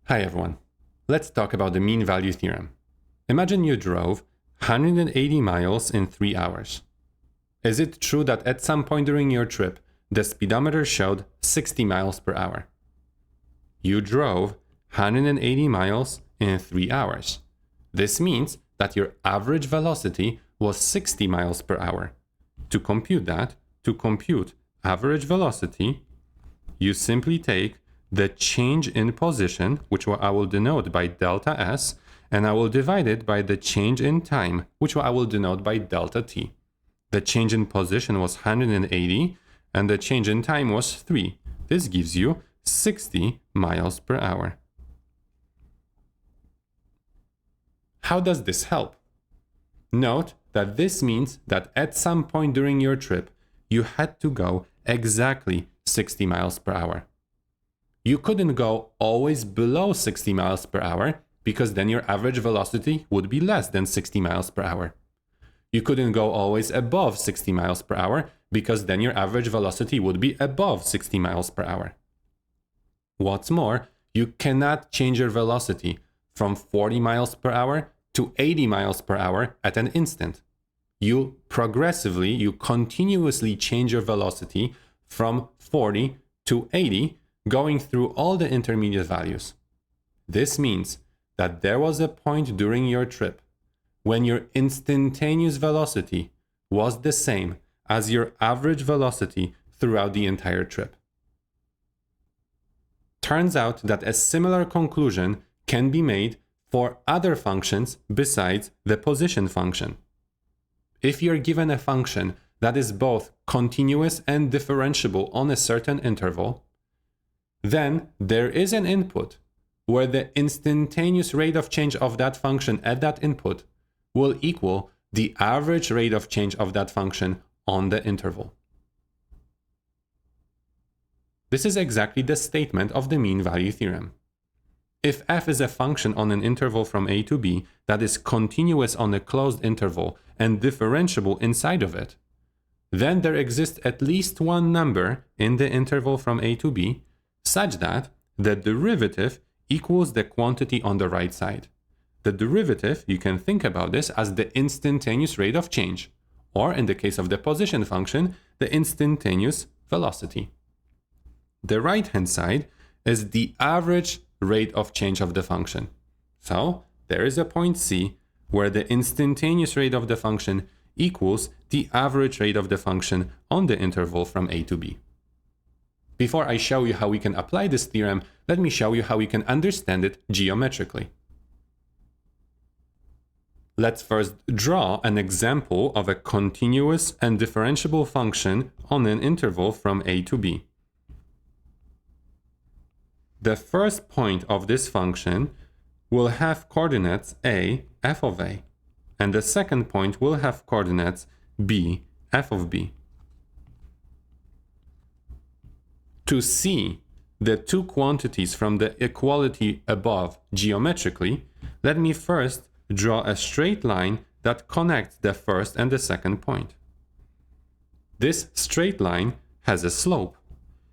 Hi everyone. Let's talk about the mean value theorem. Imagine you drove 180 miles in 3 hours. Is it true that at some point during your trip, the speedometer showed 60 miles per hour? You drove 180 miles in 3 hours. This means that your average velocity was 60 miles per hour. To compute average velocity, you simply take the change in position, which I will denote by delta s, and I will divide it by the change in time, which I will denote by delta t. The change in position was 180, and the change in time was 3. This gives you 60 miles per hour. How does this help? Note that this means that at some point during your trip, you had to go exactly 60 miles per hour. You couldn't go always below 60 miles per hour because then your average velocity would be less than 60 miles per hour. You couldn't go always above 60 miles per hour because then your average velocity would be above 60 miles per hour. What's more, you cannot change your velocity from 40 miles per hour to 80 miles per hour at an instant. You continuously change your velocity from 40 to 80, going through all the intermediate values. This means that there was a point during your trip when your instantaneous velocity was the same as your average velocity throughout the entire trip. Turns out that a similar conclusion can be made for other functions besides the position function. If you're given a function that is both continuous and differentiable on a certain interval, then there is an input where the instantaneous rate of change of that function at that input will equal the average rate of change of that function on the interval. This is exactly the statement of the mean value theorem. If f is a function on an interval from a to b that is continuous on a closed interval and differentiable inside of it, then there exists at least one number in the interval from a to b such that the derivative equals the quantity on the right side. The derivative, you can think about this as the instantaneous rate of change, or in the case of the position function, the instantaneous velocity. The right-hand side is the average rate of change of the function. So there is a point C where the instantaneous rate of the function equals the average rate of the function on the interval from a to b. Before I show you how we can apply this theorem, let me show you how we can understand it geometrically. Let's first draw an example of a continuous and differentiable function on an interval from a to b. The first point of this function will have coordinates a, f of a, and the second point will have coordinates b, f of b. To see the two quantities from the equality above geometrically, let me first draw a straight line that connects the first and the second point. This straight line has a slope.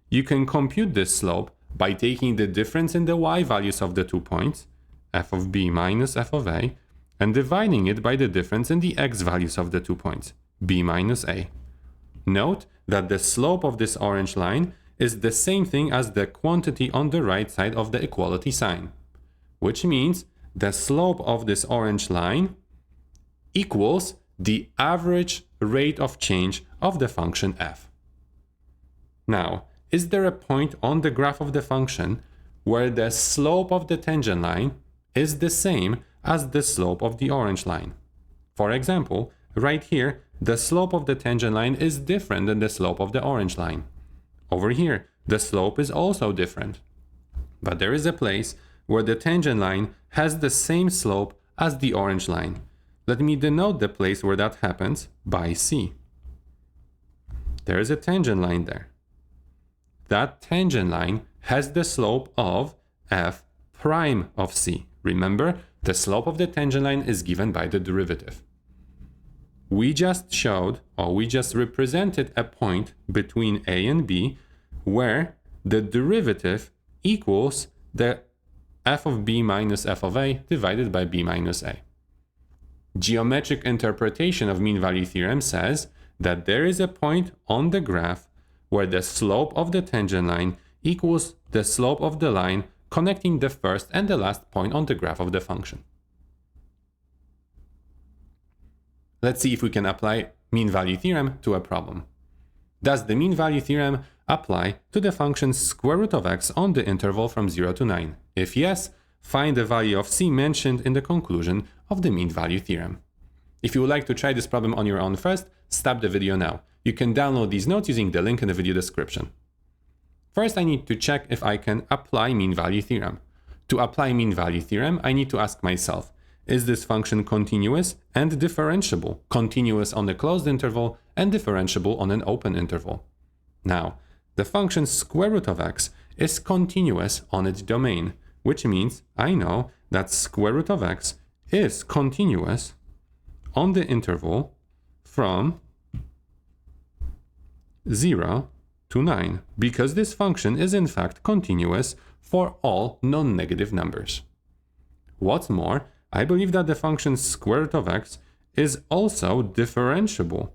You can compute this slope by taking the difference in the y values of the 2 points, f of b minus f of a, and dividing it by the difference in the x values of the 2 points, b minus a. Note that the slope of this orange line is the same thing as the quantity on the right side of the equality sign, which means the slope of this orange line equals the average rate of change of the function f. Now, is there a point on the graph of the function where the slope of the tangent line is the same as the slope of the orange line? For example, right here, the slope of the tangent line is different than the slope of the orange line. Over here, the slope is also different. But there is a place where the tangent line has the same slope as the orange line. Let me denote the place where that happens by C. There is a tangent line there. That tangent line has the slope of f prime of C. Remember, the slope of the tangent line is given by the derivative. We just represented a point between A and B where the derivative equals the f of b minus f of a divided by b minus a. Geometric interpretation of mean value theorem says that there is a point on the graph where the slope of the tangent line equals the slope of the line connecting the first and the last point on the graph of the function. Let's see if we can apply mean value theorem to a problem. Does the mean value theorem apply to the function square root of x on the interval from 0 to 9? If yes, find the value of c mentioned in the conclusion of the mean value theorem. If you would like to try this problem on your own first, stop the video now. You can download these notes using the link in the video description. First, I need to check if I can apply mean value theorem. To apply mean value theorem, I need to ask myself, is this function continuous and differentiable? Continuous on a closed interval and differentiable on an open interval. Now, the function square root of x is continuous on its domain, which means I know that square root of x is continuous on the interval from 0 to 9, because this function is in fact continuous for all non-negative numbers. What's more, I believe that the function square root of x is also differentiable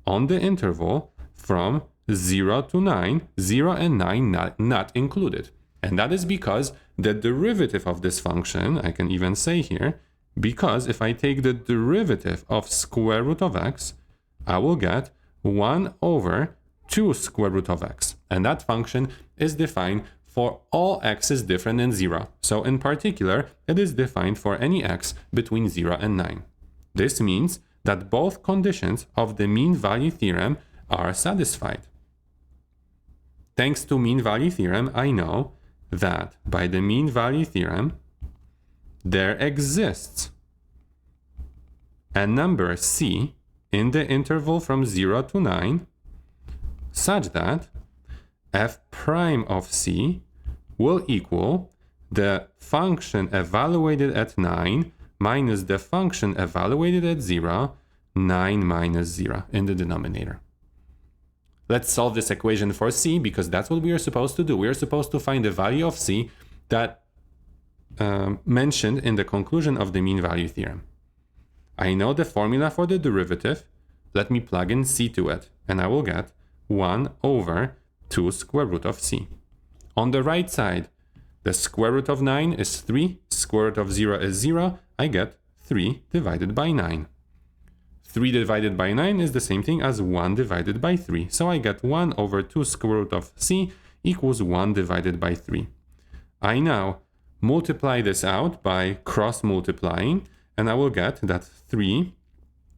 on the interval from 0 to 9, 0 and 9 not included. And that is because the derivative of this function, I can even say here, because if I take the derivative of square root of x, I will get 1 over 2 square root of x. And that function is defined for all x's different than 0. So in particular, it is defined for any x between 0 and 9. This means that both conditions of the mean value theorem are satisfied. Thanks to mean value theorem, I know that by the mean value theorem, there exists a number c in the interval from 0 to 9 such that f prime of c will equal the function evaluated at 9 minus the function evaluated at 0, 9 minus 0 in the denominator. Let's solve this equation for c, because that's what we are supposed to do. We are supposed to find the value of c that mentioned in the conclusion of the mean value theorem. I know the formula for the derivative. Let me plug in c to it, and I will get 1 over 2 square root of c. On the right side, the square root of 9 is 3, square root of 0 is 0, I get 3 divided by 9. 3 divided by 9 is the same thing as 1 divided by 3, so I get 1 over 2 square root of c equals 1 divided by 3. I now multiply this out by cross-multiplying, and I will get that 3,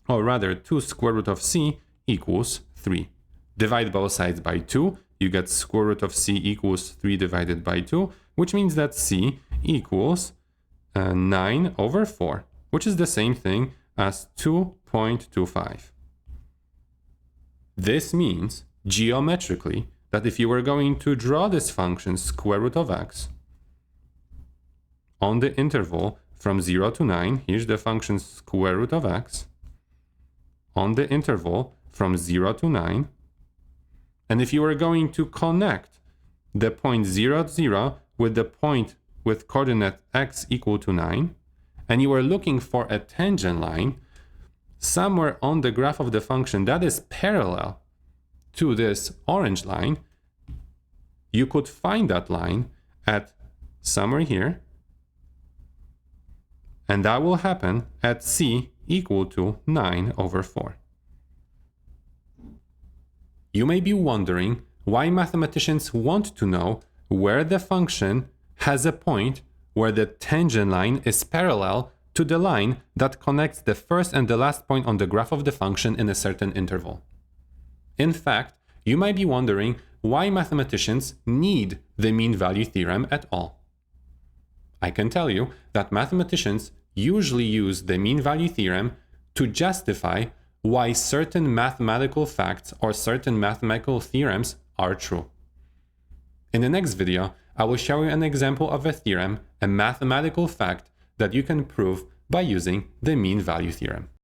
or rather 2 square root of c equals 3. Divide both sides by 2, you get square root of c equals 3 divided by 2, which means that c equals 9 over 4, which is the same thing as 2.25. This means, geometrically, that if you were going to draw this function square root of x on the interval from 0 to 9, here's the function square root of x, on the interval from 0 to 9, and if you were going to connect the point 0, 0 with the point with coordinate x equal to 9, and you were looking for a tangent line somewhere on the graph of the function that is parallel to this orange line, you could find that line at somewhere here, and that will happen at c equal to 9 over 4. You may be wondering why mathematicians want to know where the function has a point where the tangent line is parallel to the line that connects the first and the last point on the graph of the function in a certain interval. In fact, you might be wondering why mathematicians need the mean value theorem at all. I can tell you that mathematicians usually use the mean value theorem to justify why certain mathematical facts or certain mathematical theorems are true. In the next video, I will show you an example of a theorem, a mathematical fact that you can prove by using the mean value theorem.